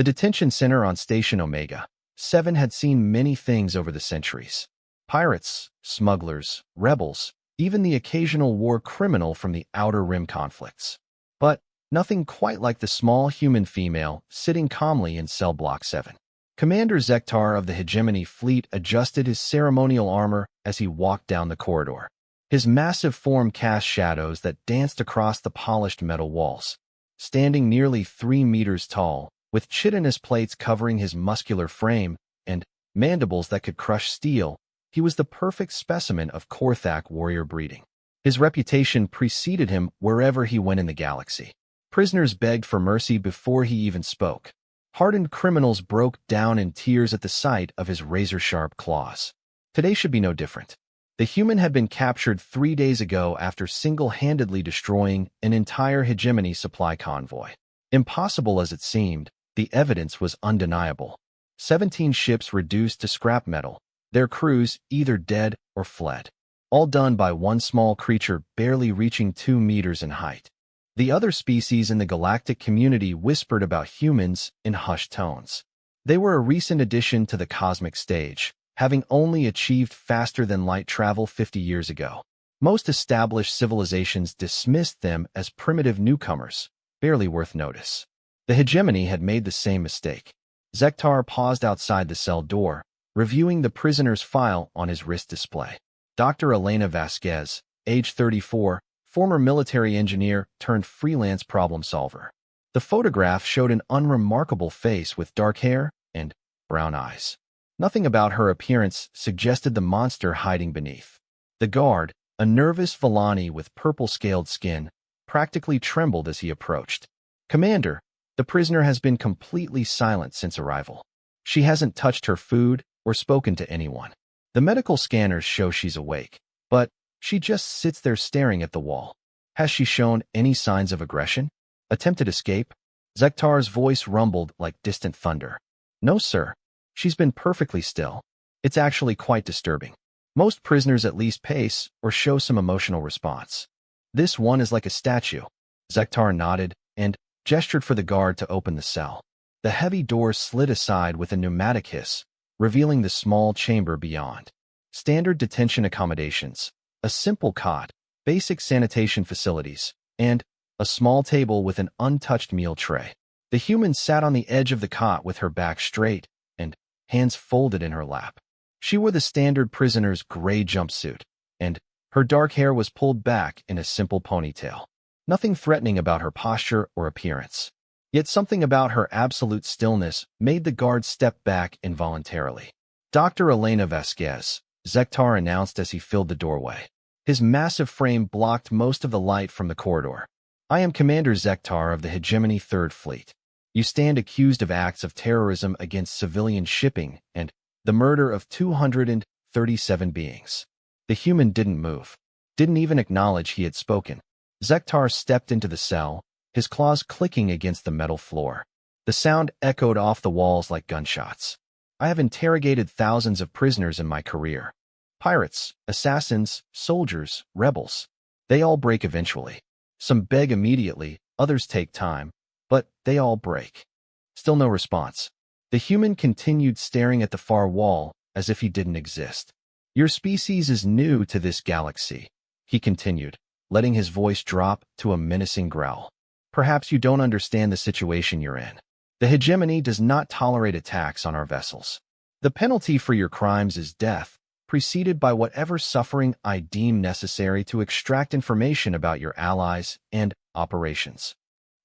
The detention center on Station Omega 7 had seen many things over the centuries. Pirates, smugglers, rebels, even the occasional war criminal from the Outer Rim conflicts. But nothing quite like the small human female sitting calmly in cell block 7. Commander Zektar of the Hegemony Fleet adjusted his ceremonial armor as he walked down the corridor. His massive form cast shadows that danced across the polished metal walls. Standing nearly 3 meters tall, with chitinous plates covering his muscular frame and mandibles that could crush steel, he was the perfect specimen of Korthak warrior breeding. His reputation preceded him wherever he went in the galaxy. Prisoners begged for mercy before he even spoke. Hardened criminals broke down in tears at the sight of his razor-sharp claws. Today should be no different. The human had been captured 3 days ago after single-handedly destroying an entire Hegemony supply convoy. Impossible as it seemed, the evidence was undeniable. 17 ships reduced to scrap metal, their crews either dead or fled. All done by one small creature barely reaching 2 meters in height. The other species in the galactic community whispered about humans in hushed tones. They were a recent addition to the cosmic stage, having only achieved faster-than-light travel 50 years ago. Most established civilizations dismissed them as primitive newcomers, barely worth notice. The Hegemony had made the same mistake. Zektar paused outside the cell door, reviewing the prisoner's file on his wrist display. Dr. Elena Vasquez, age 34, former military engineer turned freelance problem solver. The photograph showed an unremarkable face with dark hair and brown eyes. Nothing about her appearance suggested the monster hiding beneath. The guard, a nervous Villani with purple-scaled skin, practically trembled as he approached. "Commander, the prisoner has been completely silent since arrival. She hasn't touched her food or spoken to anyone. The medical scanners show she's awake, but she just sits there staring at the wall. Has she shown any signs of aggression? Attempted escape?" Zektar's voice rumbled like distant thunder. "No, sir. She's been perfectly still. It's actually quite disturbing. Most prisoners at least pace or show some emotional response. This one is like a statue." Zektar nodded and gestured for the guard to open the cell. The heavy door slid aside with a pneumatic hiss, revealing the small chamber beyond. Standard detention accommodations, a simple cot, basic sanitation facilities, and a small table with an untouched meal tray. The human sat on the edge of the cot with her back straight and hands folded in her lap. She wore the standard prisoner's gray jumpsuit, and her dark hair was pulled back in a simple ponytail. Nothing threatening about her posture or appearance. Yet something about her absolute stillness made the guard step back involuntarily. "Dr. Elena Vasquez," Zektar announced as he filled the doorway. His massive frame blocked most of the light from the corridor. "I am Commander Zektar of the Hegemony 3rd Fleet. You stand accused of acts of terrorism against civilian shipping and the murder of 237 beings." The human didn't move, didn't even acknowledge he had spoken. Zektar stepped into the cell, his claws clicking against the metal floor. The sound echoed off the walls like gunshots. "I have interrogated thousands of prisoners in my career. Pirates, assassins, soldiers, rebels. They all break eventually. Some beg immediately, others take time, but they all break." Still no response. The human continued staring at the far wall as if he didn't exist. "Your species is new to this galaxy," he continued, letting his voice drop to a menacing growl. "Perhaps you don't understand the situation you're in. The Hegemony does not tolerate attacks on our vessels. The penalty for your crimes is death, preceded by whatever suffering I deem necessary to extract information about your allies and operations."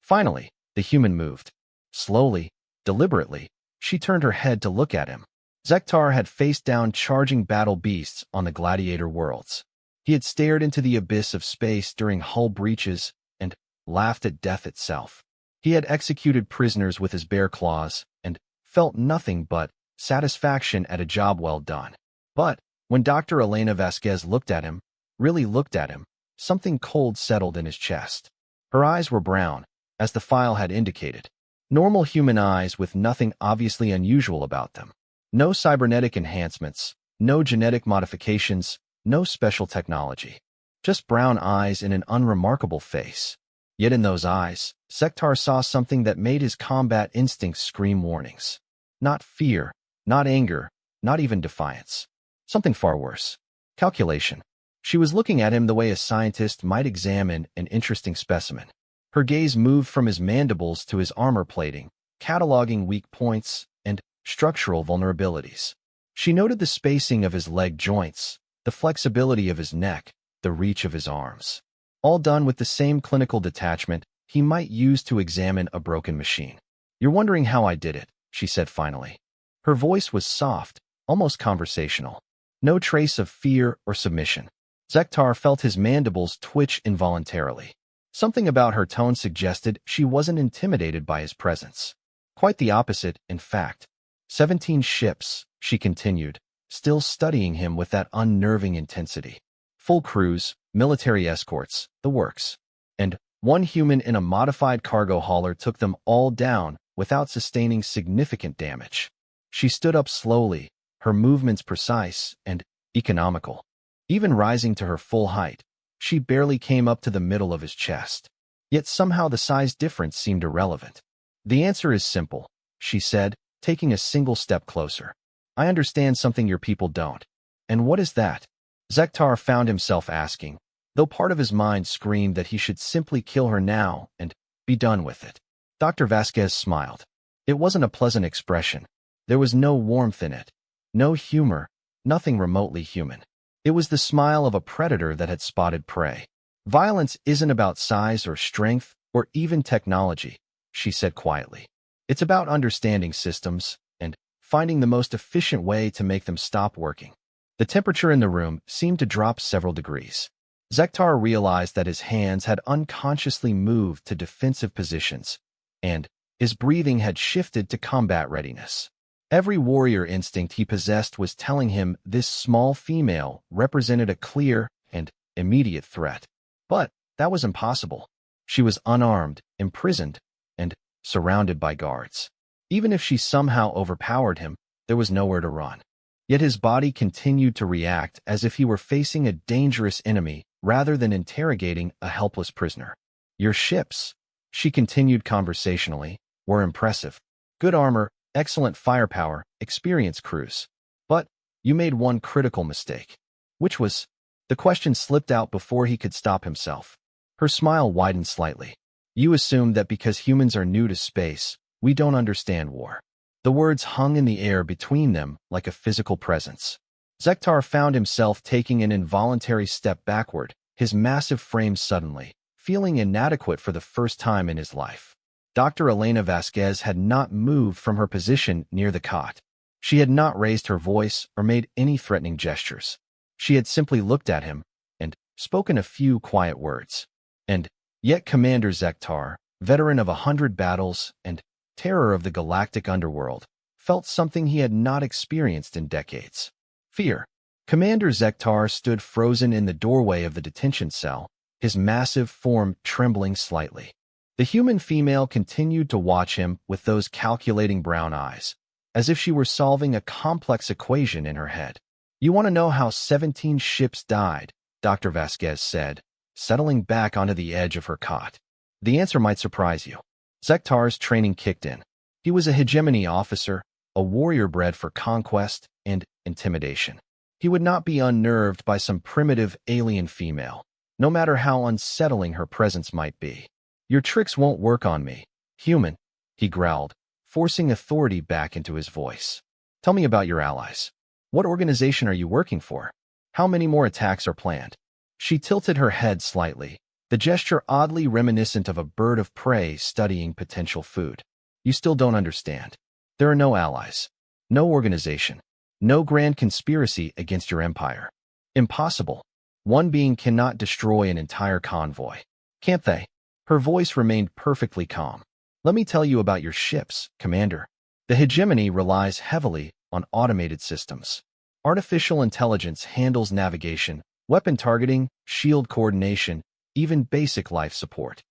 Finally, the human moved. Slowly, deliberately, she turned her head to look at him. Zektar had faced down charging battle beasts on the gladiator worlds. He had stared into the abyss of space during hull breaches and laughed at death itself. He had executed prisoners with his bare claws and felt nothing but satisfaction at a job well done. But when Dr. Elena Vasquez looked at him, really looked at him, something cold settled in his chest. Her eyes were brown, as the file had indicated. Normal human eyes with nothing obviously unusual about them. No cybernetic enhancements, no genetic modifications, no special technology. Just brown eyes in an unremarkable face. Yet in those eyes, Sektar saw something that made his combat instincts scream warnings. Not fear, not anger, not even defiance. Something far worse. Calculation. She was looking at him the way a scientist might examine an interesting specimen. Her gaze moved from his mandibles to his armor plating, cataloging weak points and structural vulnerabilities. She noted the spacing of his leg joints, the flexibility of his neck, the reach of his arms. All done with the same clinical detachment he might use to examine a broken machine. "You're wondering how I did it," she said finally. Her voice was soft, almost conversational. No trace of fear or submission. Sektar felt his mandibles twitch involuntarily. Something about her tone suggested she wasn't intimidated by his presence. Quite the opposite, in fact. 17 ships, she continued, still studying him with that unnerving intensity. Full crews, military escorts, the works. And one human in a modified cargo hauler took them all down without sustaining significant damage. She stood up slowly, her movements precise and economical. Even rising to her full height, she barely came up to the middle of his chest. Yet somehow the size difference seemed irrelevant. "The answer is simple," she said, taking a single step closer. "I understand something your people don't." "And what is that?" Sektar found himself asking, though part of his mind screamed that he should simply kill her now and be done with it. Dr. Vasquez smiled. It wasn't a pleasant expression. There was no warmth in it, no humor, nothing remotely human. It was the smile of a predator that had spotted prey. "Violence isn't about size or strength or even technology," she said quietly. "It's about understanding systems and finding the most efficient way to make them stop working." The temperature in the room seemed to drop several degrees. Sektar realized that his hands had unconsciously moved to defensive positions, and his breathing had shifted to combat readiness. Every warrior instinct he possessed was telling him this small female represented a clear and immediate threat. But that was impossible. She was unarmed, imprisoned, and surrounded by guards. Even if she somehow overpowered him, there was nowhere to run. Yet his body continued to react as if he were facing a dangerous enemy rather than interrogating a helpless prisoner. "Your ships," she continued conversationally, "were impressive. Good armor, excellent firepower, experienced crews. But you made one critical mistake." "Which was?" The question slipped out before he could stop himself. Her smile widened slightly. "You assumed that because humans are new to space, we don't understand war." The words hung in the air between them like a physical presence. Sektar found himself taking an involuntary step backward, his massive frame suddenly feeling inadequate for the first time in his life. Dr. Elena Vasquez had not moved from her position near the cot. She had not raised her voice or made any threatening gestures. She had simply looked at him and spoken a few quiet words. And yet Commander Sektar, veteran of 100 battles and terror of the galactic underworld, felt something he had not experienced in decades. Fear. Commander Sektar stood frozen in the doorway of the detention cell, his massive form trembling slightly. The human female continued to watch him with those calculating brown eyes, as if she were solving a complex equation in her head. "You want to know how 17 ships died," Dr. Vasquez said, settling back onto the edge of her cot. "The answer might surprise you." Sektar's training kicked in. He was a hegemony officer, a warrior bred for conquest and intimidation. He would not be unnerved by some primitive alien female, no matter how unsettling her presence might be. "Your tricks won't work on me, human," he growled, forcing authority back into his voice. "Tell me about your allies. What organization are you working for? How many more attacks are planned?" She tilted her head slightly, the gesture oddly reminiscent of a bird of prey studying potential food. "You still don't understand. There are no allies, no organization, no grand conspiracy against your empire. Impossible. One being cannot destroy an entire convoy. Can't they?" Her voice remained perfectly calm. "Let me tell you about your ships, Commander. The hegemony relies heavily on automated systems. Artificial intelligence handles navigation, weapon targeting, shield coordination, even basic life support.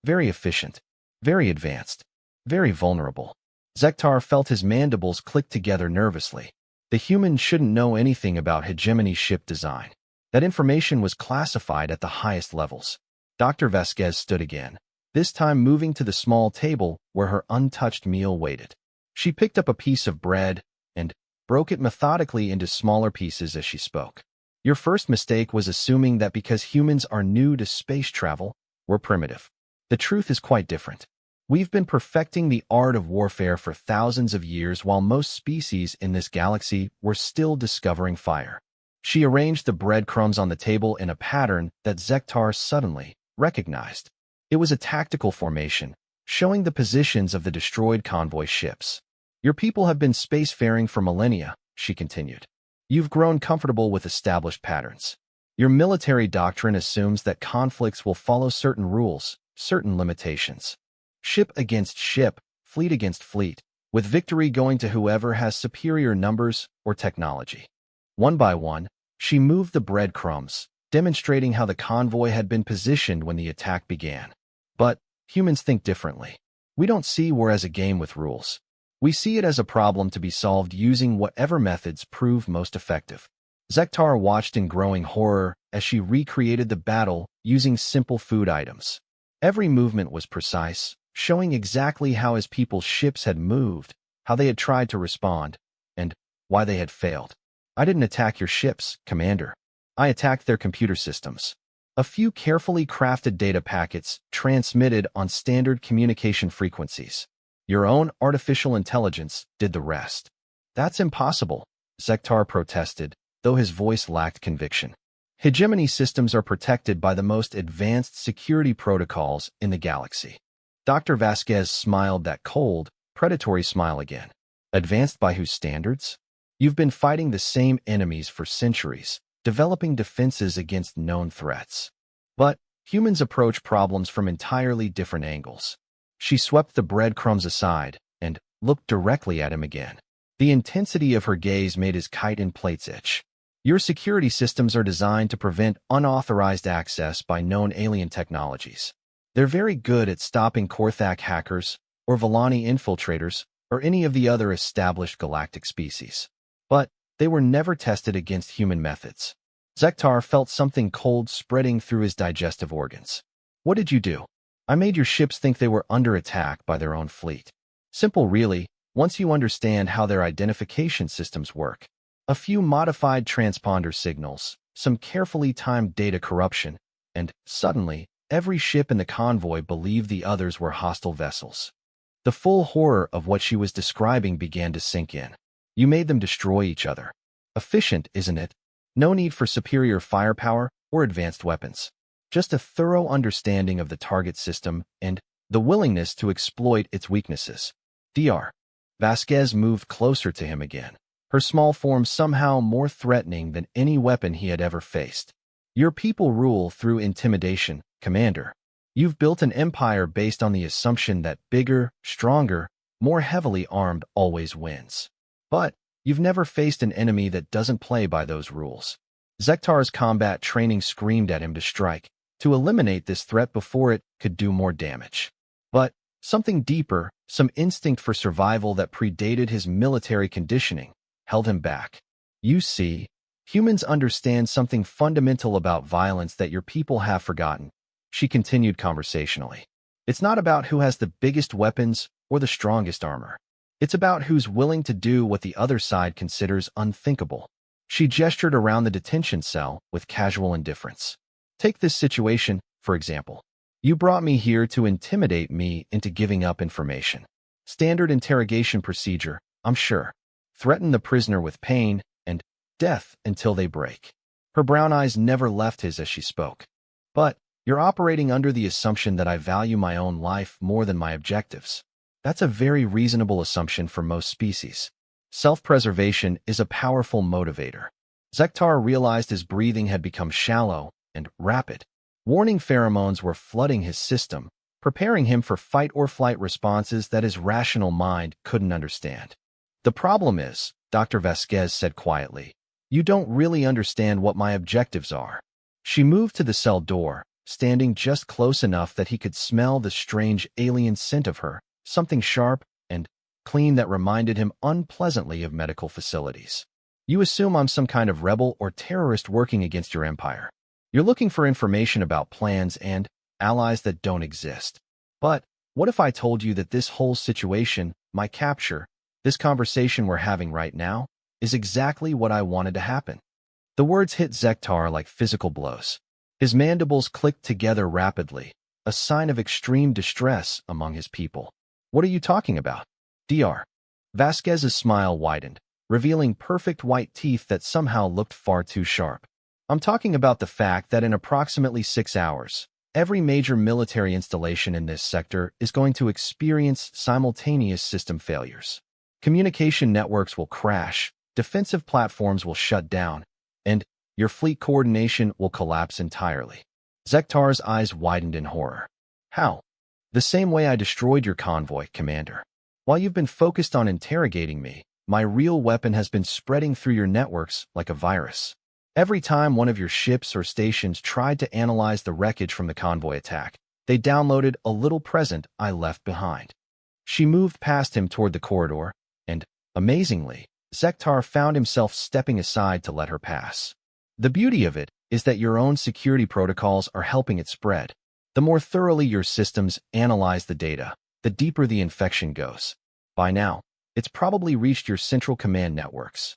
Very efficient, very advanced, very vulnerable." Sektar felt his mandibles click together nervously. The human shouldn't know anything about hegemony ship design. That information was classified at the highest levels. Dr. Vasquez stood again, this time moving to the small table where her untouched meal waited. She picked up a piece of bread and broke it methodically into smaller pieces as she spoke. Your first mistake was assuming that because humans are new to space travel, we're primitive. The truth is quite different. We've been perfecting the art of warfare for thousands of years while most species in this galaxy were still discovering fire. She arranged the breadcrumbs on the table in a pattern that Zektar suddenly recognized. It was a tactical formation, showing the positions of the destroyed convoy ships. Your people have been spacefaring for millennia, she continued. You've grown comfortable with established patterns. Your military doctrine assumes that conflicts will follow certain rules, certain limitations. Ship against ship, fleet against fleet, with victory going to whoever has superior numbers or technology. One by one, she moved the breadcrumbs, demonstrating how the convoy had been positioned when the attack began. But humans think differently. We don't see war as a game with rules. We see it as a problem to be solved using whatever methods prove most effective. Zektar watched in growing horror as she recreated the battle using simple food items. Every movement was precise, showing exactly how his people's ships had moved, how they had tried to respond, and why they had failed. I didn't attack your ships, Commander. I attacked their computer systems. A few carefully crafted data packets transmitted on standard communication frequencies. Your own artificial intelligence did the rest. That's impossible, Zektar protested, though his voice lacked conviction. Hegemony systems are protected by the most advanced security protocols in the galaxy. Dr. Vasquez smiled that cold, predatory smile again. Advanced by whose standards? You've been fighting the same enemies for centuries, developing defenses against known threats. But humans approach problems from entirely different angles. She swept the breadcrumbs aside and looked directly at him again. The intensity of her gaze made his chitin plates itch. Your security systems are designed to prevent unauthorized access by known alien technologies. They're very good at stopping Korthak hackers or Volani infiltrators or any of the other established galactic species. But they were never tested against human methods. Zektar felt something cold spreading through his digestive organs. What did you do? I made your ships think they were under attack by their own fleet. Simple really, once you understand how their identification systems work. A few modified transponder signals, some carefully timed data corruption, and suddenly, every ship in the convoy believed the others were hostile vessels. The full horror of what she was describing began to sink in. You made them destroy each other. Efficient, isn't it? No need for superior firepower or advanced weapons. Just a thorough understanding of the target system and the willingness to exploit its weaknesses. Dr. Vasquez moved closer to him again, her small form somehow more threatening than any weapon he had ever faced. Your people rule through intimidation, Commander. You've built an empire based on the assumption that bigger, stronger, more heavily armed always wins. But you've never faced an enemy that doesn't play by those rules. Zektar's combat training screamed at him to strike, to eliminate this threat before it could do more damage. But something deeper, some instinct for survival that predated his military conditioning, held him back. You see, humans understand something fundamental about violence that your people have forgotten, she continued conversationally. It's not about who has the biggest weapons or the strongest armor. It's about who's willing to do what the other side considers unthinkable. She gestured around the detention cell with casual indifference. Take this situation, for example. You brought me here to intimidate me into giving up information. Standard interrogation procedure, I'm sure. Threaten the prisoner with pain and death until they break. Her brown eyes never left his as she spoke. But you're operating under the assumption that I value my own life more than my objectives. That's a very reasonable assumption for most species. Self-preservation is a powerful motivator. Zektar realized his breathing had become shallow and rapid. Warning pheromones were flooding his system, preparing him for fight-or-flight responses that his rational mind couldn't understand. The problem is, Dr. Vasquez said quietly, you don't really understand what my objectives are. She moved to the cell door, standing just close enough that he could smell the strange alien scent of her, something sharp and clean that reminded him unpleasantly of medical facilities. You assume I'm some kind of rebel or terrorist working against your empire. You're looking for information about plans and allies that don't exist. But what if I told you that this whole situation, my capture, this conversation we're having right now, is exactly what I wanted to happen? The words hit Zektar like physical blows. His mandibles clicked together rapidly, a sign of extreme distress among his people. What are you talking about? Dr. Vasquez's smile widened, revealing perfect white teeth that somehow looked far too sharp. I'm talking about the fact that in approximately 6 hours, every major military installation in this sector is going to experience simultaneous system failures. Communication networks will crash, defensive platforms will shut down, and your fleet coordination will collapse entirely. Zektar's eyes widened in horror. How? The same way I destroyed your convoy, Commander. While you've been focused on interrogating me, my real weapon has been spreading through your networks like a virus. Every time one of your ships or stations tried to analyze the wreckage from the convoy attack, they downloaded a little present I left behind. She moved past him toward the corridor, and, amazingly, Zektar found himself stepping aside to let her pass. The beauty of it is that your own security protocols are helping it spread. The more thoroughly your systems analyze the data, the deeper the infection goes. By now, it's probably reached your central command networks.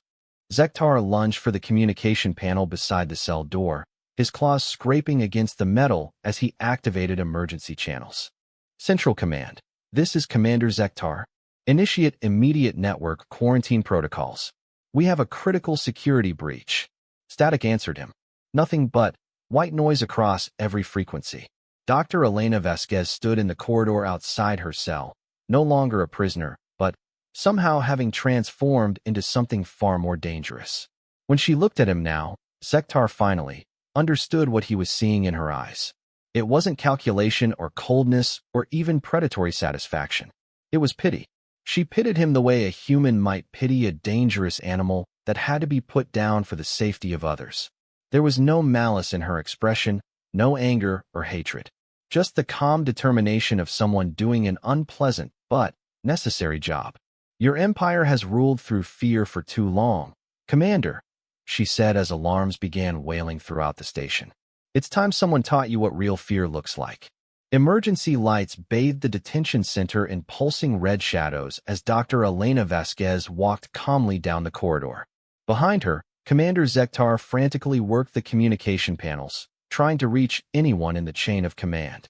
Zektar lunged for the communication panel beside the cell door, his claws scraping against the metal as he activated emergency channels. Central Command, this is Commander Zektar. Initiate immediate network quarantine protocols. We have a critical security breach. Static answered him. Nothing but white noise across every frequency. Dr. Elena Vasquez stood in the corridor outside her cell, no longer a prisoner, but somehow having transformed into something far more dangerous. When she looked at him now, Zektar finally understood what he was seeing in her eyes. It wasn't calculation or coldness or even predatory satisfaction. It was pity. She pitied him the way a human might pity a dangerous animal that had to be put down for the safety of others. There was no malice in her expression, no anger or hatred. Just the calm determination of someone doing an unpleasant but necessary job. Your empire has ruled through fear for too long, Commander, she said as alarms began wailing throughout the station. It's time someone taught you what real fear looks like. Emergency lights bathed the detention center in pulsing red shadows as Dr. Elena Vasquez walked calmly down the corridor. Behind her, Commander Zektar frantically worked the communication panels, trying to reach anyone in the chain of command.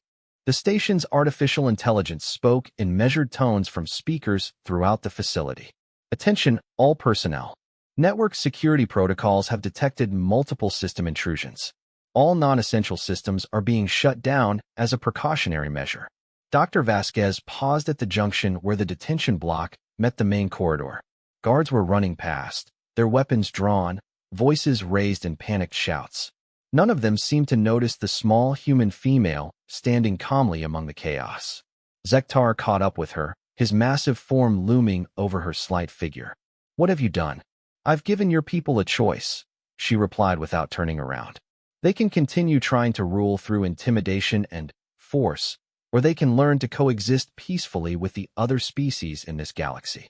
The station's artificial intelligence spoke in measured tones from speakers throughout the facility. Attention, all personnel. Network security protocols have detected multiple system intrusions. All non-essential systems are being shut down as a precautionary measure. Dr. Vasquez paused at the junction where the detention block met the main corridor. Guards were running past, their weapons drawn, voices raised in panicked shouts. None of them seemed to notice the small human female standing calmly among the chaos. Zektar caught up with her, his massive form looming over her slight figure. What have you done? I've given your people a choice, she replied without turning around. They can continue trying to rule through intimidation and force, or they can learn to coexist peacefully with the other species in this galaxy.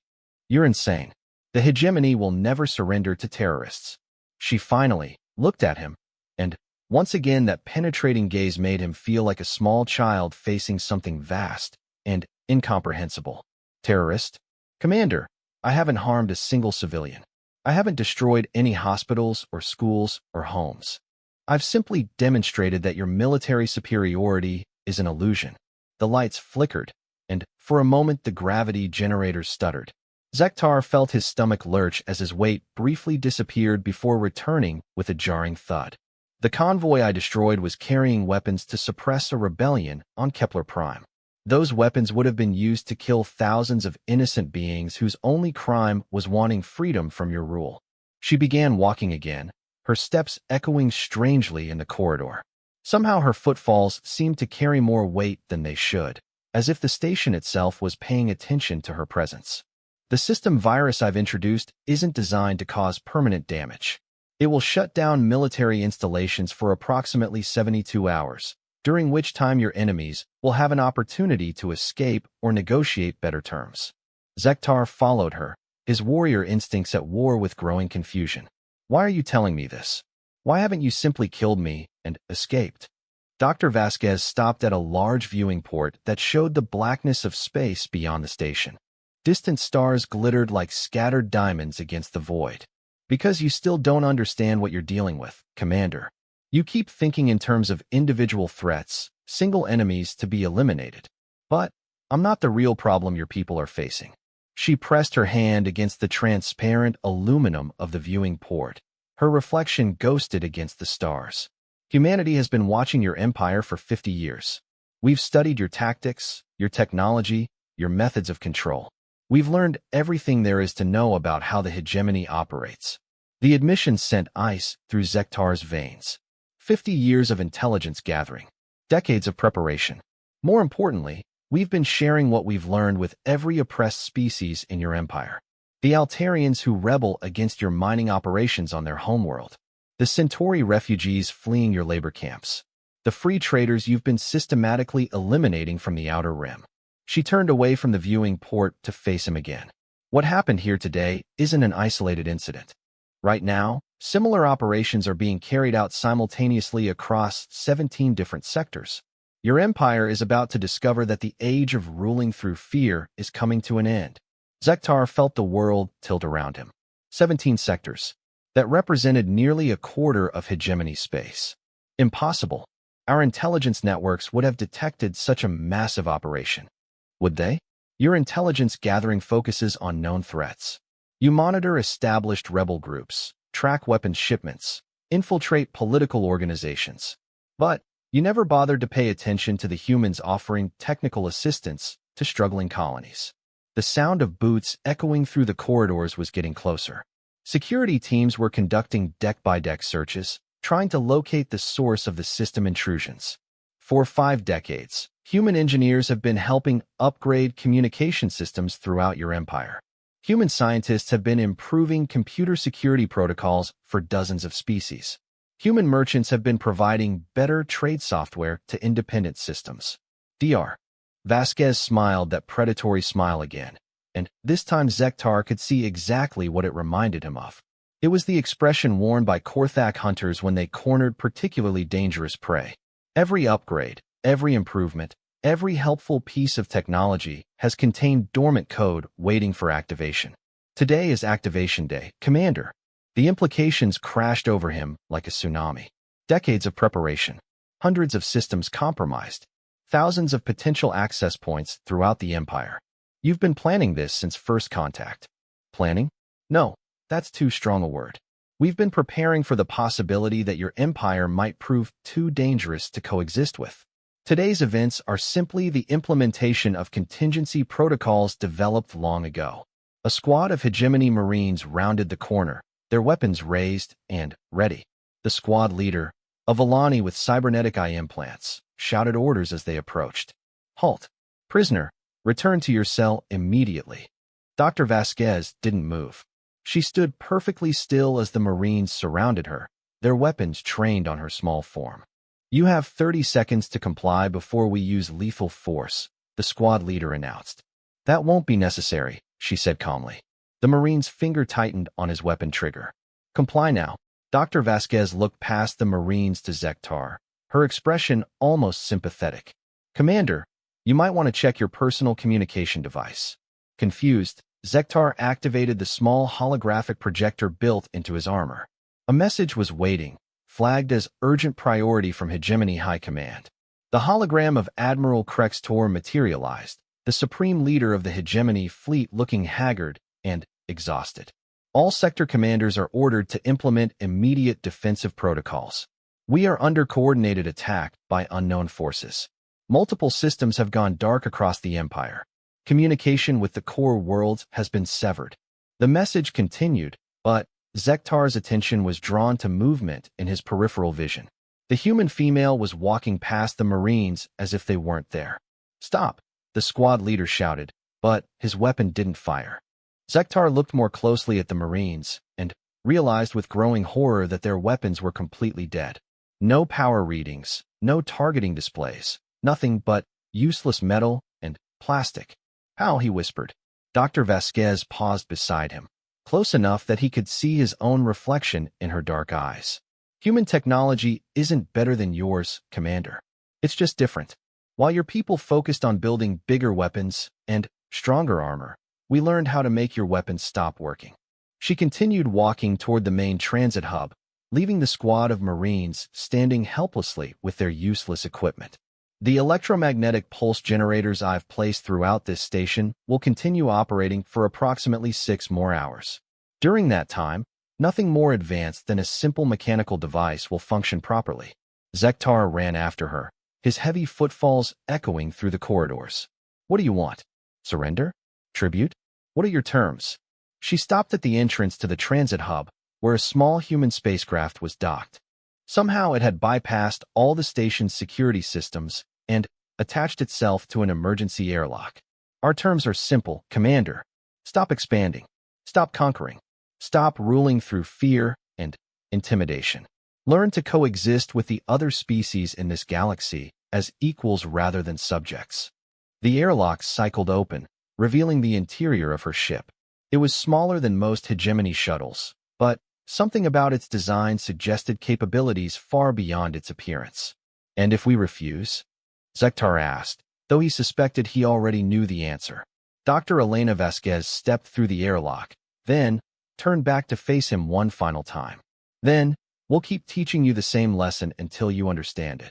You're insane. The hegemony will never surrender to terrorists. She finally looked at him, and once again that penetrating gaze made him feel like a small child facing something vast and incomprehensible. Terrorist? Commander, I haven't harmed a single civilian. I haven't destroyed any hospitals or schools or homes. I've simply demonstrated that your military superiority is an illusion. The lights flickered, and for a moment the gravity generators stuttered. Zektar felt his stomach lurch as his weight briefly disappeared before returning with a jarring thud. The convoy I destroyed was carrying weapons to suppress a rebellion on Kepler Prime. Those weapons would have been used to kill thousands of innocent beings whose only crime was wanting freedom from your rule. She began walking again, her steps echoing strangely in the corridor. Somehow her footfalls seemed to carry more weight than they should, as if the station itself was paying attention to her presence. The system virus I've introduced isn't designed to cause permanent damage. It will shut down military installations for approximately 72 hours, during which time your enemies will have an opportunity to escape or negotiate better terms. Zektar followed her, his warrior instincts at war with growing confusion. Why are you telling me this? Why haven't you simply killed me and escaped? Dr. Vasquez stopped at a large viewing port that showed the blackness of space beyond the station. Distant stars glittered like scattered diamonds against the void. Because you still don't understand what you're dealing with, Commander. You keep thinking in terms of individual threats, single enemies to be eliminated. But I'm not the real problem your people are facing. She pressed her hand against the transparent aluminum of the viewing port. Her reflection ghosted against the stars. Humanity has been watching your empire for 50 years. We've studied your tactics, your technology, your methods of control. We've learned everything there is to know about how the hegemony operates. The admission sent ice through Zektar's veins. 50 years of intelligence gathering. Decades of preparation. More importantly, we've been sharing what we've learned with every oppressed species in your empire. The Altarians who rebel against your mining operations on their homeworld. The Centauri refugees fleeing your labor camps. The free traders you've been systematically eliminating from the Outer Rim. She turned away from the viewing port to face him again. What happened here today isn't an isolated incident. Right now, similar operations are being carried out simultaneously across 17 different sectors. Your empire is about to discover that the age of ruling through fear is coming to an end. Zektar felt the world tilt around him. 17 sectors. That represented nearly a quarter of hegemony space. Impossible. Our intelligence networks would have detected such a massive operation. Would they? Your intelligence gathering focuses on known threats. You monitor established rebel groups, track weapons shipments, infiltrate political organizations. But you never bothered to pay attention to the humans offering technical assistance to struggling colonies. The sound of boots echoing through the corridors was getting closer. Security teams were conducting deck-by-deck searches, trying to locate the source of the system intrusions. For 5 decades, human engineers have been helping upgrade communication systems throughout your empire. Human scientists have been improving computer security protocols for dozens of species. Human merchants have been providing better trade software to independent systems. Dr. Vasquez smiled that predatory smile again. And this time Zektar could see exactly what it reminded him of. It was the expression worn by Korthak hunters when they cornered particularly dangerous prey. Every upgrade, every improvement, every helpful piece of technology has contained dormant code waiting for activation. Today is activation day, Commander. The implications crashed over him like a tsunami. Decades of preparation, hundreds of systems compromised, thousands of potential access points throughout the empire. You've been planning this since first contact. Planning? No, that's too strong a word. We've been preparing for the possibility that your empire might prove too dangerous to coexist with. Today's events are simply the implementation of contingency protocols developed long ago. A squad of hegemony Marines rounded the corner, their weapons raised and ready. The squad leader, a Villani with cybernetic eye implants, shouted orders as they approached. Halt! Prisoner! Return to your cell immediately. Dr. Vasquez didn't move. She stood perfectly still as the Marines surrounded her, their weapons trained on her small form. You have 30 seconds to comply before we use lethal force, the squad leader announced. That won't be necessary, she said calmly. The Marine's finger tightened on his weapon trigger. Comply now. Dr. Vasquez looked past the Marines to Zektar, her expression almost sympathetic. Commander, you might want to check your personal communication device. Confused, Zektar activated the small holographic projector built into his armor. A message was waiting, flagged as urgent priority from Hegemony High Command. The hologram of Admiral Krextor materialized, the supreme leader of the Hegemony fleet looking haggard and exhausted. All sector commanders are ordered to implement immediate defensive protocols. We are under coordinated attack by unknown forces. Multiple systems have gone dark across the Empire. Communication with the core worlds has been severed. The message continued, but Zektar's attention was drawn to movement in his peripheral vision. The human female was walking past the Marines as if they weren't there. Stop, the squad leader shouted, but his weapon didn't fire. Zektar looked more closely at the Marines and realized with growing horror that their weapons were completely dead. No power readings, no targeting displays, nothing but useless metal and plastic. How, he whispered. Dr. Vasquez paused beside him, close enough that he could see his own reflection in her dark eyes. Human technology isn't better than yours, Commander. It's just different. While your people focused on building bigger weapons and stronger armor, we learned how to make your weapons stop working. She continued walking toward the main transit hub, leaving the squad of Marines standing helplessly with their useless equipment. The electromagnetic pulse generators I've placed throughout this station will continue operating for approximately 6 more hours. During that time, nothing more advanced than a simple mechanical device will function properly. Zektar ran after her, his heavy footfalls echoing through the corridors. What do you want? Surrender? Tribute? What are your terms? She stopped at the entrance to the transit hub, where a small human spacecraft was docked. Somehow it had bypassed all the station's security systems and attached itself to an emergency airlock. Our terms are simple, Commander. Stop expanding. Stop conquering. Stop ruling through fear and intimidation. Learn to coexist with the other species in this galaxy as equals rather than subjects. The airlock cycled open, revealing the interior of her ship. It was smaller than most hegemony shuttles, but something about its design suggested capabilities far beyond its appearance. And if we refuse? Zektar asked, though he suspected he already knew the answer. Dr. Elena Vasquez stepped through the airlock, then turned back to face him one final time. Then, we'll keep teaching you the same lesson until you understand it.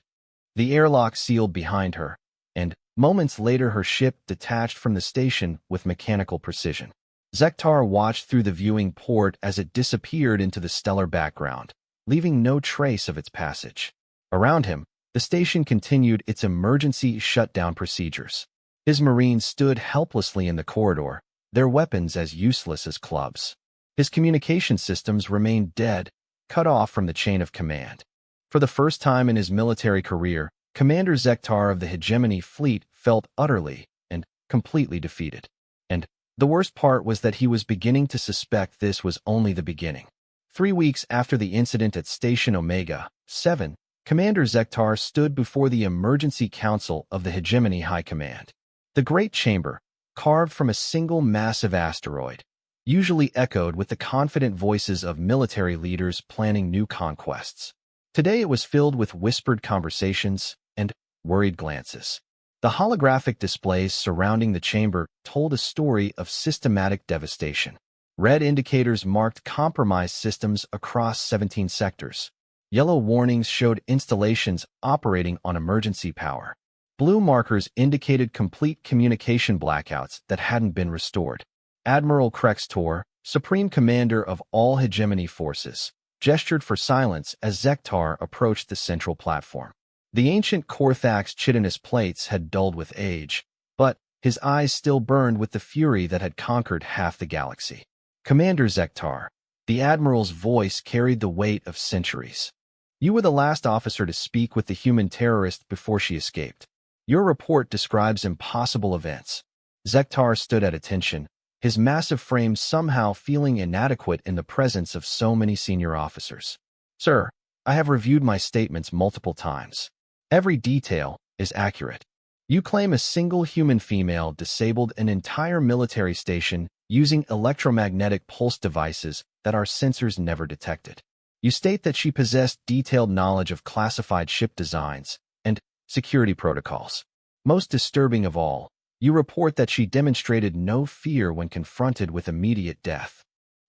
The airlock sealed behind her, and moments later her ship detached from the station with mechanical precision. Zektar watched through the viewing port as it disappeared into the stellar background, leaving no trace of its passage. Around him, the station continued its emergency shutdown procedures. His Marines stood helplessly in the corridor, their weapons as useless as clubs. His communication systems remained dead, cut off from the chain of command. For the first time in his military career, Commander Zektar of the Hegemony Fleet felt utterly and completely defeated. And the worst part was that he was beginning to suspect this was only the beginning. 3 weeks after the incident at Station Omega 7, Commander Zektar stood before the Emergency Council of the Hegemony High Command. The Great Chamber, carved from a single massive asteroid, usually echoed with the confident voices of military leaders planning new conquests. Today it was filled with whispered conversations and worried glances. The holographic displays surrounding the chamber told a story of systematic devastation. Red indicators marked compromised systems across 17 sectors. Yellow warnings showed installations operating on emergency power. Blue markers indicated complete communication blackouts that hadn't been restored. Admiral Krextor, Supreme Commander of all Hegemony forces, gestured for silence as Zektar approached the central platform. The ancient Korthax chitinous plates had dulled with age, but his eyes still burned with the fury that had conquered half the galaxy. Commander Zektar, the Admiral's voice carried the weight of centuries. You were the last officer to speak with the human terrorist before she escaped. Your report describes impossible events. Zektar stood at attention, his massive frame somehow feeling inadequate in the presence of so many senior officers. Sir, I have reviewed my statements multiple times. Every detail is accurate. You claim a single human female disabled an entire military station using electromagnetic pulse devices that our sensors never detected. You state that she possessed detailed knowledge of classified ship designs and security protocols. Most disturbing of all, you report that she demonstrated no fear when confronted with immediate death.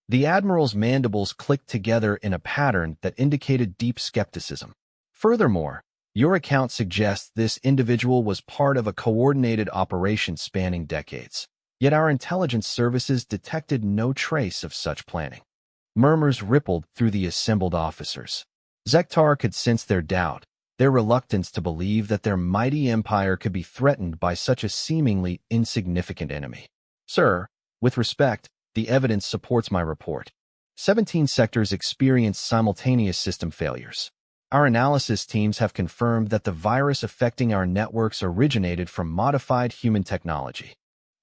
The Admiral's mandibles clicked together in a pattern that indicated deep skepticism. Furthermore, your account suggests this individual was part of a coordinated operation spanning decades. Yet our intelligence services detected no trace of such planning. Murmurs rippled through the assembled officers. Zektar could sense their doubt, their reluctance to believe that their mighty empire could be threatened by such a seemingly insignificant enemy. Sir, with respect, the evidence supports my report. 17 sectors experienced simultaneous system failures. Our analysis teams have confirmed that the virus affecting our networks originated from modified human technology.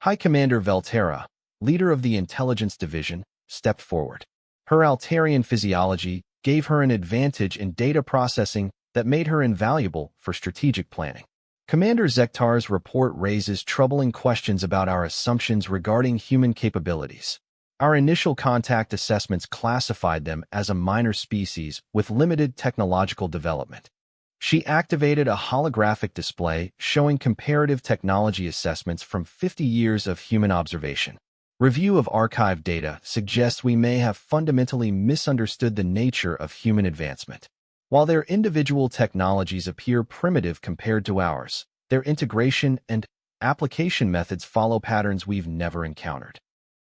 High Commander Velterra, leader of the Intelligence Division, stepped forward. Her Altarian physiology gave her an advantage in data processing that made her invaluable for strategic planning. Commander Zektar's report raises troubling questions about our assumptions regarding human capabilities. Our initial contact assessments classified them as a minor species with limited technological development. She activated a holographic display showing comparative technology assessments from 50 years of human observation. Review of archived data suggests we may have fundamentally misunderstood the nature of human advancement. While their individual technologies appear primitive compared to ours, their integration and application methods follow patterns we've never encountered.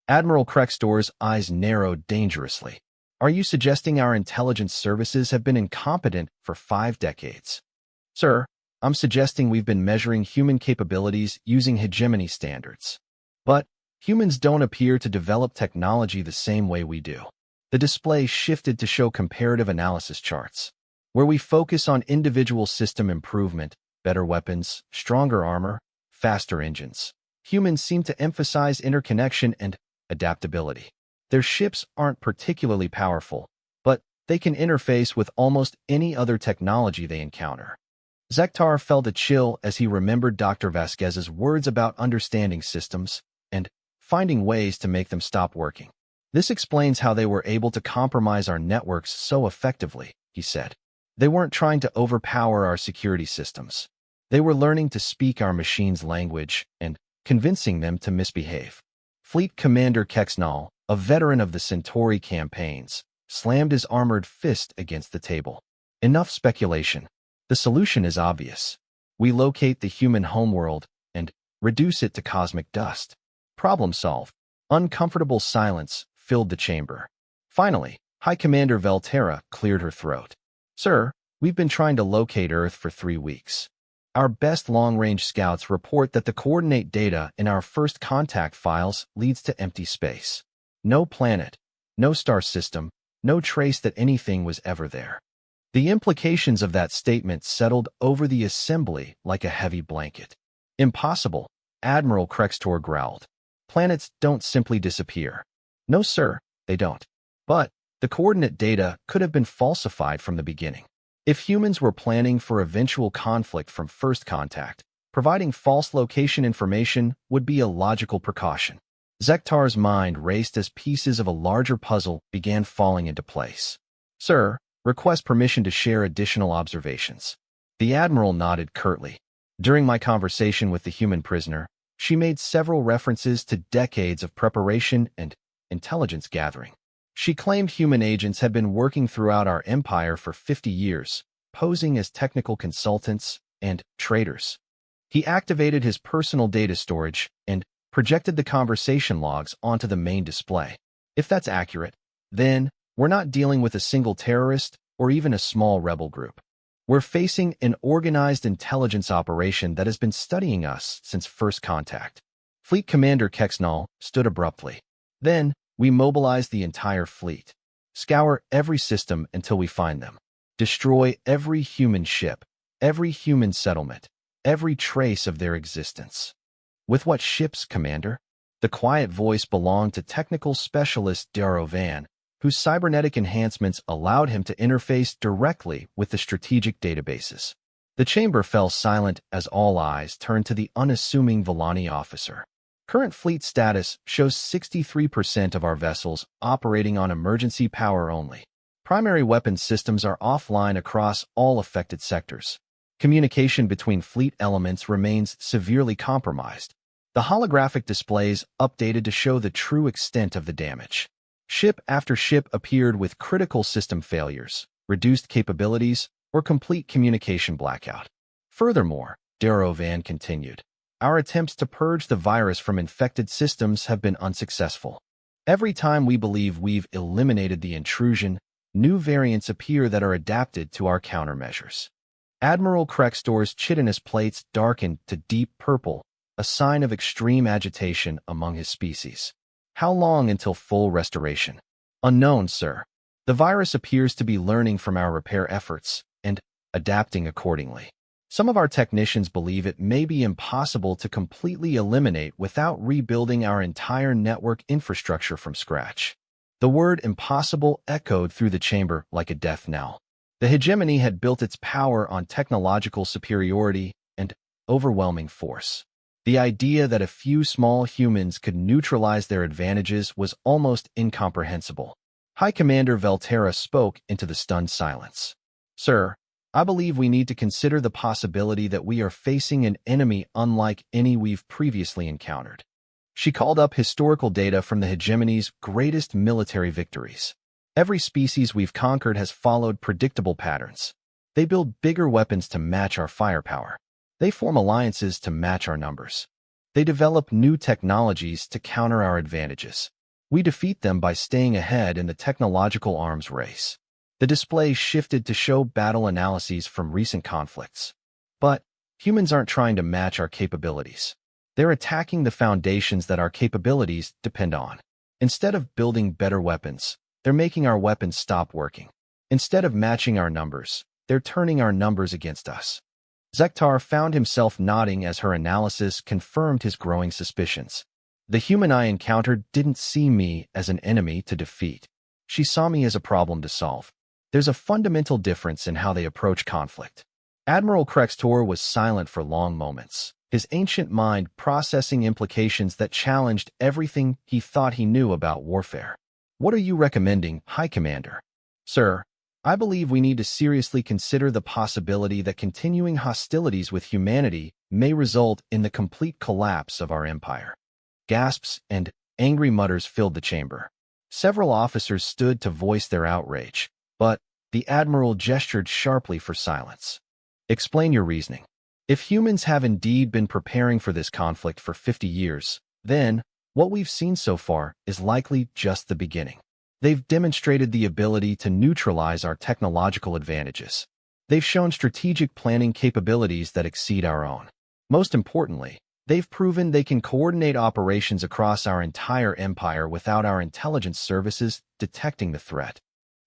Admiral Krextor's eyes narrowed dangerously. Are you suggesting our intelligence services have been incompetent for 5 decades? Sir, I'm suggesting we've been measuring human capabilities using hegemony standards. But humans don't appear to develop technology the same way we do. The display shifted to show comparative analysis charts, where we focus on individual system improvement, better weapons, stronger armor, faster engines. Humans seem to emphasize interconnection and adaptability. Their ships aren't particularly powerful, but they can interface with almost any other technology they encounter. Zektar felt a chill as he remembered Dr. Vasquez's words about understanding systems and finding ways to make them stop working. This explains how they were able to compromise our networks so effectively, he said. They weren't trying to overpower our security systems. They were learning to speak our machines' language and convincing them to misbehave. Fleet Commander Kexnal, a veteran of the Centauri campaigns, slammed his armored fist against the table. Enough speculation. The solution is obvious. We locate the human homeworld and reduce it to cosmic dust. Problem solved. Uncomfortable silence filled the chamber. Finally, High Commander Velterra cleared her throat. Sir, we've been trying to locate Earth for 3 weeks. Our best long-range scouts report that the coordinate data in our first contact files leads to empty space. No planet, no star system, no trace that anything was ever there. The implications of that statement settled over the assembly like a heavy blanket. Impossible, Admiral Krextor growled. Planets don't simply disappear. No, sir, they don't. But the coordinate data could have been falsified from the beginning. If humans were planning for eventual conflict from first contact, providing false location information would be a logical precaution. Zektar's mind raced as pieces of a larger puzzle began falling into place. Sir, request permission to share additional observations. The Admiral nodded curtly. During my conversation with the human prisoner, she made several references to decades of preparation and intelligence gathering. She claimed human agents had been working throughout our empire for 50 years, posing as technical consultants and traders. He activated his personal data storage and projected the conversation logs onto the main display. If that's accurate, then we're not dealing with a single terrorist or even a small rebel group. We're facing an organized intelligence operation that has been studying us since first contact. Fleet Commander Kexnal stood abruptly. Then, we mobilize the entire fleet. Scour every system until we find them. Destroy every human ship, every human settlement, every trace of their existence. With what ships, Commander? The quiet voice belonged to technical specialist Darrow Van, whose cybernetic enhancements allowed him to interface directly with the strategic databases. The chamber fell silent as all eyes turned to the unassuming Villani officer. Current fleet status shows 63% of our vessels operating on emergency power only. Primary weapons systems are offline across all affected sectors. Communication between fleet elements remains severely compromised. The holographic displays updated to show the true extent of the damage. Ship after ship appeared with critical system failures, reduced capabilities, or complete communication blackout. Furthermore, Darrow Van continued, our attempts to purge the virus from infected systems have been unsuccessful. Every time we believe we've eliminated the intrusion, new variants appear that are adapted to our countermeasures. Admiral Krextor's chitinous plates darkened to deep purple, a sign of extreme agitation among his species. How long until full restoration? Unknown, sir. The virus appears to be learning from our repair efforts and adapting accordingly. Some of our technicians believe it may be impossible to completely eliminate without rebuilding our entire network infrastructure from scratch. The word impossible echoed through the chamber like a death knell. The hegemony had built its power on technological superiority and overwhelming force. The idea that a few small humans could neutralize their advantages was almost incomprehensible. High Commander Velterra spoke into the stunned silence. Sir, I believe we need to consider the possibility that we are facing an enemy unlike any we've previously encountered. She called up historical data from the hegemony's greatest military victories. Every species we've conquered has followed predictable patterns. They build bigger weapons to match our firepower. They form alliances to match our numbers. They develop new technologies to counter our advantages. We defeat them by staying ahead in the technological arms race. The display shifted to show battle analyses from recent conflicts. But humans aren't trying to match our capabilities. They're attacking the foundations that our capabilities depend on. Instead of building better weapons, they're making our weapons stop working. Instead of matching our numbers, they're turning our numbers against us. Zektar found himself nodding as her analysis confirmed his growing suspicions. The human I encountered didn't see me as an enemy to defeat. She saw me as a problem to solve. There's a fundamental difference in how they approach conflict. Admiral Krextor was silent for long moments, his ancient mind processing implications that challenged everything he thought he knew about warfare. What are you recommending, High Commander? Sir, I believe we need to seriously consider the possibility that continuing hostilities with humanity may result in the complete collapse of our empire. Gasps and angry mutters filled the chamber. Several officers stood to voice their outrage, but the Admiral gestured sharply for silence. Explain your reasoning. If humans have indeed been preparing for this conflict for 50 years, then what we've seen so far is likely just the beginning. They've demonstrated the ability to neutralize our technological advantages. They've shown strategic planning capabilities that exceed our own. Most importantly, they've proven they can coordinate operations across our entire empire without our intelligence services detecting the threat.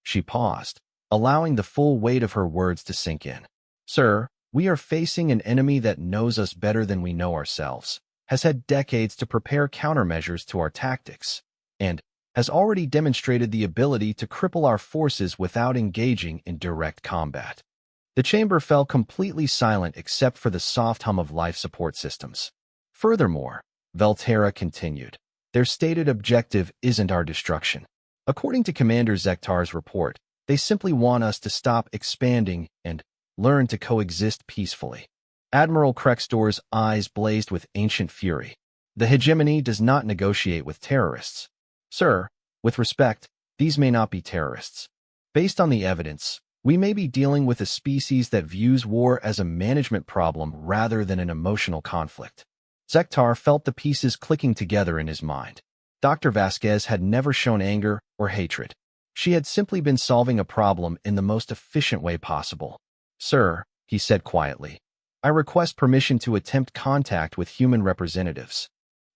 She paused, allowing the full weight of her words to sink in. Sir, we are facing an enemy that knows us better than we know ourselves, has had decades to prepare countermeasures to our tactics, and has already demonstrated the ability to cripple our forces without engaging in direct combat. The chamber fell completely silent except for the soft hum of life support systems. Furthermore, Velterra continued, their stated objective isn't our destruction. According to Commander Zektar's report, they simply want us to stop expanding and learn to coexist peacefully. Admiral Krextor's eyes blazed with ancient fury. The hegemony does not negotiate with terrorists. Sir, with respect, these may not be terrorists. Based on the evidence, we may be dealing with a species that views war as a management problem rather than an emotional conflict. Zektar felt the pieces clicking together in his mind. Dr. Vasquez had never shown anger or hatred. She had simply been solving a problem in the most efficient way possible. Sir, he said quietly, I request permission to attempt contact with human representatives.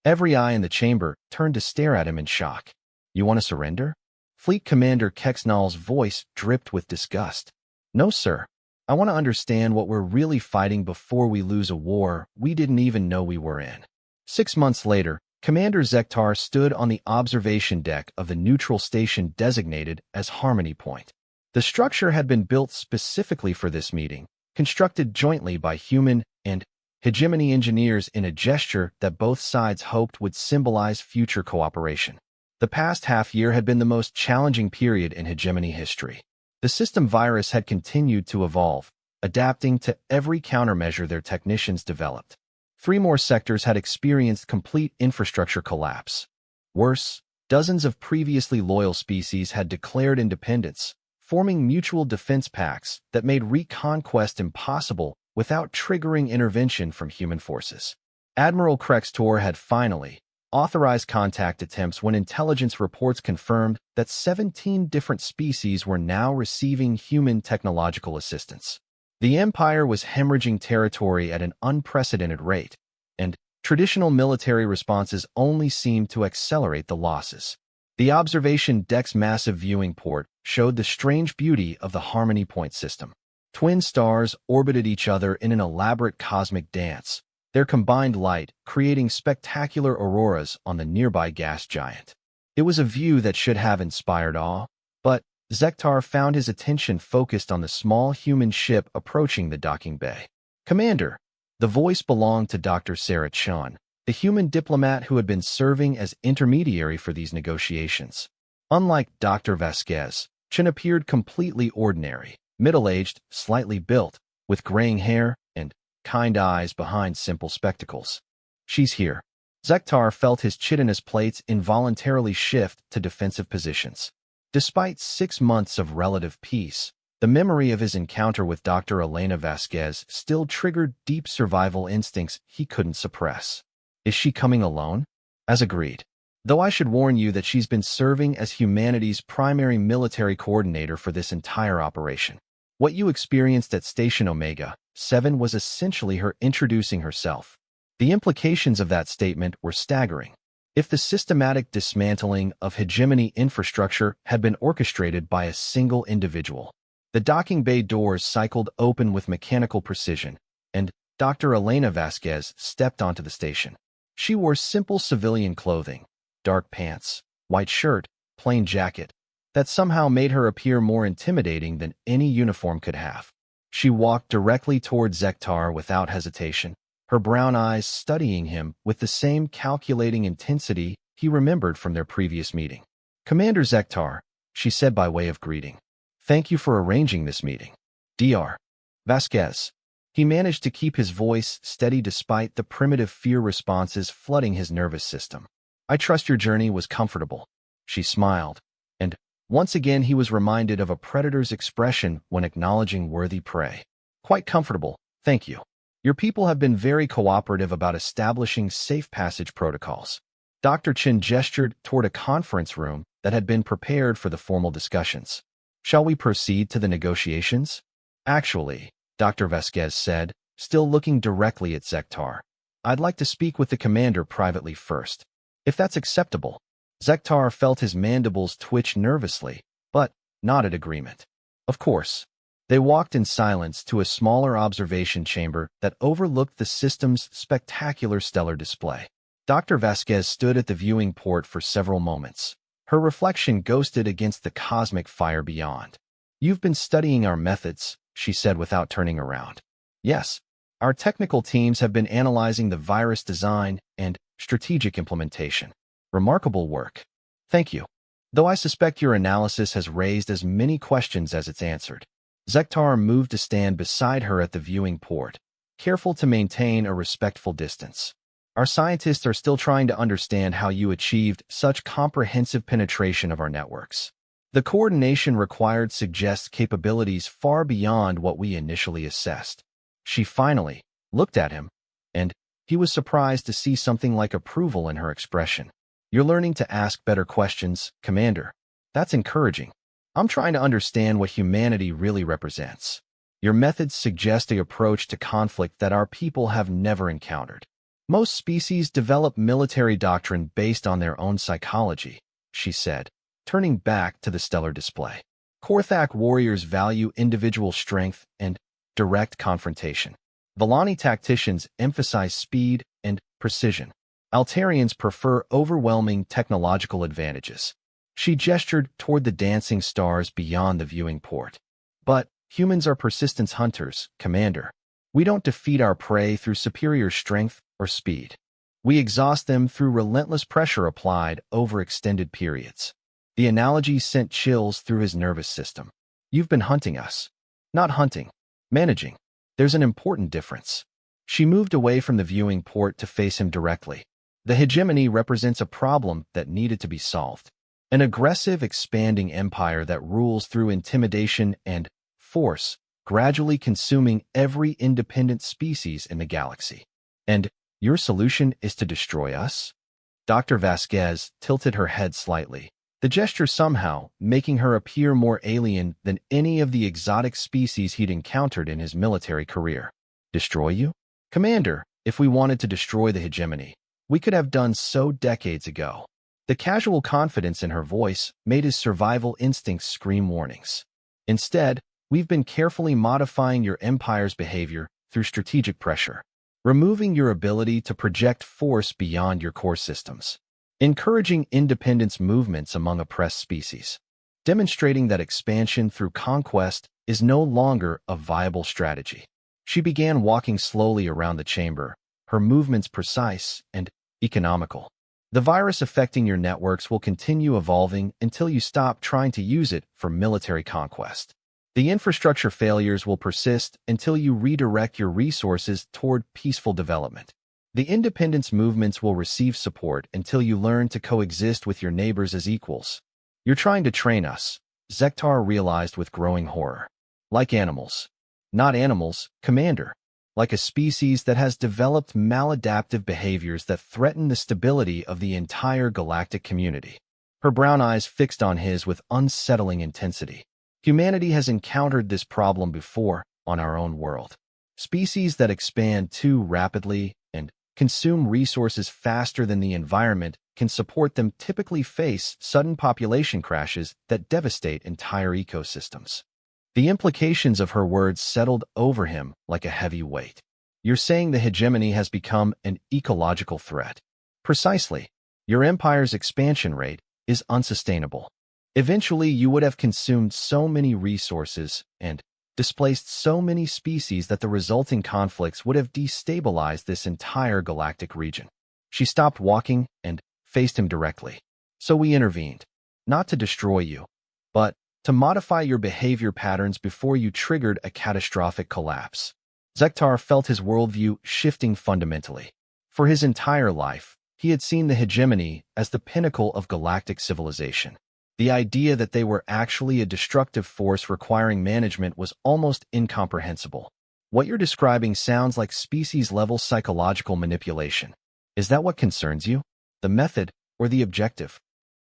Every eye in the chamber turned to stare at him in shock. You want to surrender? Fleet Commander Kexnal's voice dripped with disgust. No, sir. I want to understand what we're really fighting before we lose a war we didn't even know we were in. 6 months later, Commander Zektar stood on the observation deck of the neutral station designated as Harmony Point. The structure had been built specifically for this meeting, constructed jointly by human and hegemony engineers in a gesture that both sides hoped would symbolize future cooperation. The past half-year had been the most challenging period in hegemony history. The system virus had continued to evolve, adapting to every countermeasure their technicians developed. 3 more sectors had experienced complete infrastructure collapse. Worse, dozens of previously loyal species had declared independence, forming mutual defense pacts that made reconquest impossible without triggering intervention from human forces. Admiral Krextor had finally authorized contact attempts when intelligence reports confirmed that 17 different species were now receiving human technological assistance. The Empire was hemorrhaging territory at an unprecedented rate, and traditional military responses only seemed to accelerate the losses. The observation deck's massive viewing port showed the strange beauty of the Harmony Point system. Twin stars orbited each other in an elaborate cosmic dance, their combined light creating spectacular auroras on the nearby gas giant. It was a view that should have inspired awe, but Zektar found his attention focused on the small human ship approaching the docking bay. Commander, the voice belonged to Dr. Sarah Chun, the human diplomat who had been serving as intermediary for these negotiations. Unlike Dr. Vasquez, Chun appeared completely ordinary. middle-aged, slightly built, with graying hair and kind eyes behind simple spectacles. She's here. Zektar felt his chitinous plates involuntarily shift to defensive positions. Despite 6 months of relative peace, the memory of his encounter with Dr. Elena Vasquez still triggered deep survival instincts he couldn't suppress. Is she coming alone? As agreed. Though I should warn you that she's been serving as humanity's primary military coordinator for this entire operation. What you experienced at Station Omega 7 was essentially her introducing herself. The implications of that statement were staggering. If the systematic dismantling of hegemony infrastructure had been orchestrated by a single individual, the docking bay doors cycled open with mechanical precision, and Dr. Elena Vasquez stepped onto the station. She wore simple civilian clothing, dark pants, white shirt, plain jacket, that somehow made her appear more intimidating than any uniform could have. She walked directly toward Zektar without hesitation, her brown eyes studying him with the same calculating intensity he remembered from their previous meeting. "Commander Zektar," she said by way of greeting. "Thank you for arranging this meeting." Dr. Vasquez. He managed to keep his voice steady despite the primitive fear responses flooding his nervous system. "I trust your journey was comfortable." She smiled, and once again he was reminded of a predator's expression when acknowledging worthy prey. "Quite comfortable, thank you. Your people have been very cooperative about establishing safe passage protocols." Dr. Chen gestured toward a conference room that had been prepared for the formal discussions. "Shall we proceed to the negotiations?" "Actually," Dr. Vasquez said, still looking directly at Zektar, "I'd like to speak with the commander privately first. If that's acceptable." Zektar felt his mandibles twitch nervously, but nodded agreement. Of course. They walked in silence to a smaller observation chamber that overlooked the system's spectacular stellar display. Dr. Vasquez stood at the viewing port for several moments, her reflection ghosted against the cosmic fire beyond. "You've been studying our methods," she said without turning around. "Yes. Our technical teams have been analyzing the virus design and strategic implementation. Remarkable work. Thank you. Though I suspect your analysis has raised as many questions as it's answered." Zektar moved to stand beside her at the viewing port, careful to maintain a respectful distance. "Our scientists are still trying to understand how you achieved such comprehensive penetration of our networks. The coordination required suggests capabilities far beyond what we initially assessed." She finally looked at him, and he was surprised to see something like approval in her expression. "You're learning to ask better questions, Commander. That's encouraging. I'm trying to understand what humanity really represents. Your methods suggest an approach to conflict that our people have never encountered. Most species develop military doctrine based on their own psychology," she said, turning back to the stellar display. "Korthak warriors value individual strength and direct confrontation. Volani tacticians emphasize speed and precision. Altarians prefer overwhelming technological advantages." She gestured toward the dancing stars beyond the viewing port. "But humans are persistence hunters, Commander. We don't defeat our prey through superior strength or speed. We exhaust them through relentless pressure applied over extended periods." The analogy sent chills through his nervous system. "You've been hunting us." "Not hunting. Managing. There's an important difference." She moved away from the viewing port to face him directly. The hegemony represents a problem that needed to be solved. An aggressive, expanding empire that rules through intimidation and force, gradually consuming every independent species in the galaxy. "And your solution is to destroy us?" Dr. Vasquez tilted her head slightly, the gesture somehow making her appear more alien than any of the exotic species he'd encountered in his military career. "Destroy you? Commander, if we wanted to destroy the hegemony, we could have done so decades ago." The casual confidence in her voice made his survival instincts scream warnings. "Instead, we've been carefully modifying your empire's behavior through strategic pressure, removing your ability to project force beyond your core systems, encouraging independence movements among oppressed species, demonstrating that expansion through conquest is no longer a viable strategy." She began walking slowly around the chamber, her movements precise and economical. "The virus affecting your networks will continue evolving until you stop trying to use it for military conquest. The infrastructure failures will persist until you redirect your resources toward peaceful development. The independence movements will receive support until you learn to coexist with your neighbors as equals. You're trying to train us, Zektar realized with growing horror. Like animals. Not animals, Commander. Like a species that has developed maladaptive behaviors that threaten the stability of the entire galactic community. Her brown eyes fixed on his with unsettling intensity. Humanity has encountered this problem before on our own world. Species that expand too rapidly and consume resources faster than the environment can support them typically face sudden population crashes that devastate entire ecosystems. The implications of her words settled over him like a heavy weight. You're saying the hegemony has become an ecological threat. Precisely. Your empire's expansion rate is unsustainable. Eventually, you would have consumed so many resources and displaced so many species that the resulting conflicts would have destabilized this entire galactic region. She stopped walking and faced him directly. So we intervened, not to destroy you, but to modify your behavior patterns before you triggered a catastrophic collapse. Zektar felt his worldview shifting fundamentally. For his entire life, he had seen the hegemony as the pinnacle of galactic civilization. The idea that they were actually a destructive force requiring management was almost incomprehensible. What you're describing sounds like species-level psychological manipulation. Is that what concerns you? The method or the objective?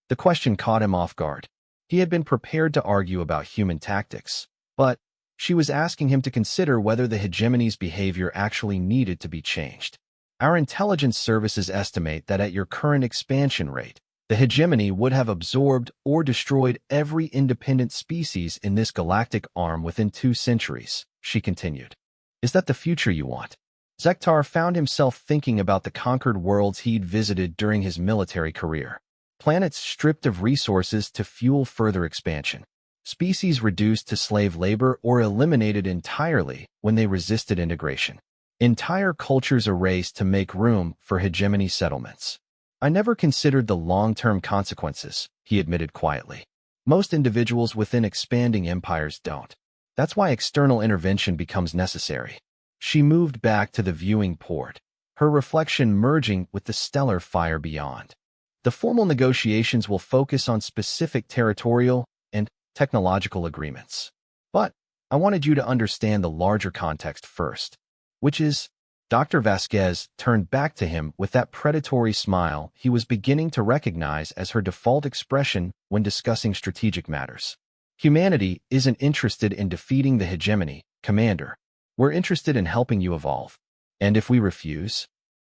The question caught him off guard. He had been prepared to argue about human tactics, but she was asking him to consider whether the hegemony's behavior actually needed to be changed. Our intelligence services estimate that at your current expansion rate, the hegemony would have absorbed or destroyed every independent species in this galactic arm within 2 centuries, she continued. Is that the future you want? Zektar found himself thinking about the conquered worlds he'd visited during his military career. Planets stripped of resources to fuel further expansion. Species reduced to slave labor or eliminated entirely when they resisted integration. Entire cultures erased to make room for hegemony settlements. I never considered the long-term consequences, he admitted quietly. Most individuals within expanding empires don't. That's why external intervention becomes necessary. She moved back to the viewing port, her reflection merging with the stellar fire beyond. The formal negotiations will focus on specific territorial and technological agreements. But I wanted you to understand the larger context first, which is, Dr. Vasquez turned back to him with that predatory smile he was beginning to recognize as her default expression when discussing strategic matters. Humanity isn't interested in defeating the hegemony, Commander. We're interested in helping you evolve. And if we refuse?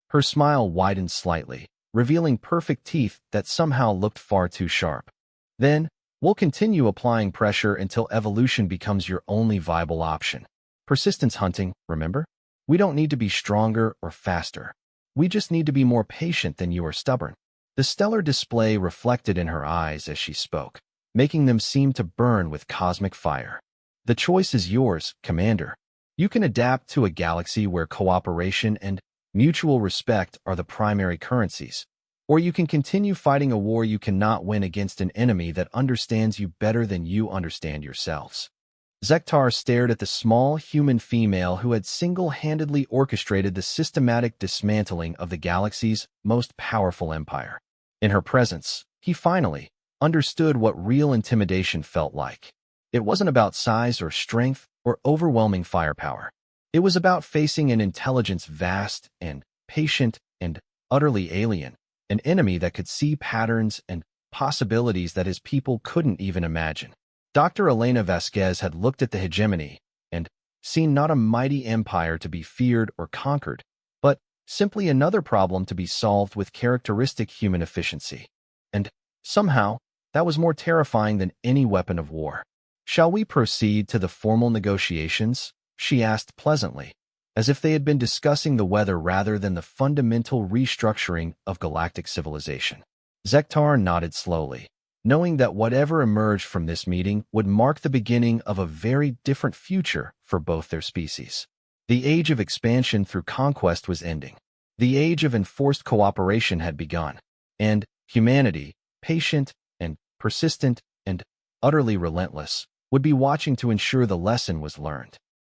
Her smile widened slightly, revealing perfect teeth that somehow looked far too sharp. Then, we'll continue applying pressure until evolution becomes your only viable option. Persistence hunting, remember? We don't need to be stronger or faster. We just need to be more patient than you are stubborn. The stellar display reflected in her eyes as she spoke, making them seem to burn with cosmic fire. The choice is yours, Commander. You can adapt to a galaxy where cooperation and mutual respect are the primary currencies, or you can continue fighting a war you cannot win against an enemy that understands you better than you understand yourselves. Zektar stared at the small human female who had single-handedly orchestrated the systematic dismantling of the galaxy's most powerful empire. In her presence, he finally understood what real intimidation felt like. It wasn't about size or strength or overwhelming firepower. It was about facing an intelligence vast and patient and utterly alien, an enemy that could see patterns and possibilities that his people couldn't even imagine. Dr. Elena Vasquez had looked at the hegemony and seen not a mighty empire to be feared or conquered, but simply another problem to be solved with characteristic human efficiency. And somehow, that was more terrifying than any weapon of war. Shall we proceed to the formal negotiations? She asked pleasantly, as if they had been discussing the weather rather than the fundamental restructuring of galactic civilization. Zektar nodded slowly, knowing that whatever emerged from this meeting would mark the beginning of a very different future for both their species. The age of expansion through conquest was ending. The age of enforced cooperation had begun, and humanity, patient and persistent and utterly relentless, would be watching to ensure the lesson was learned.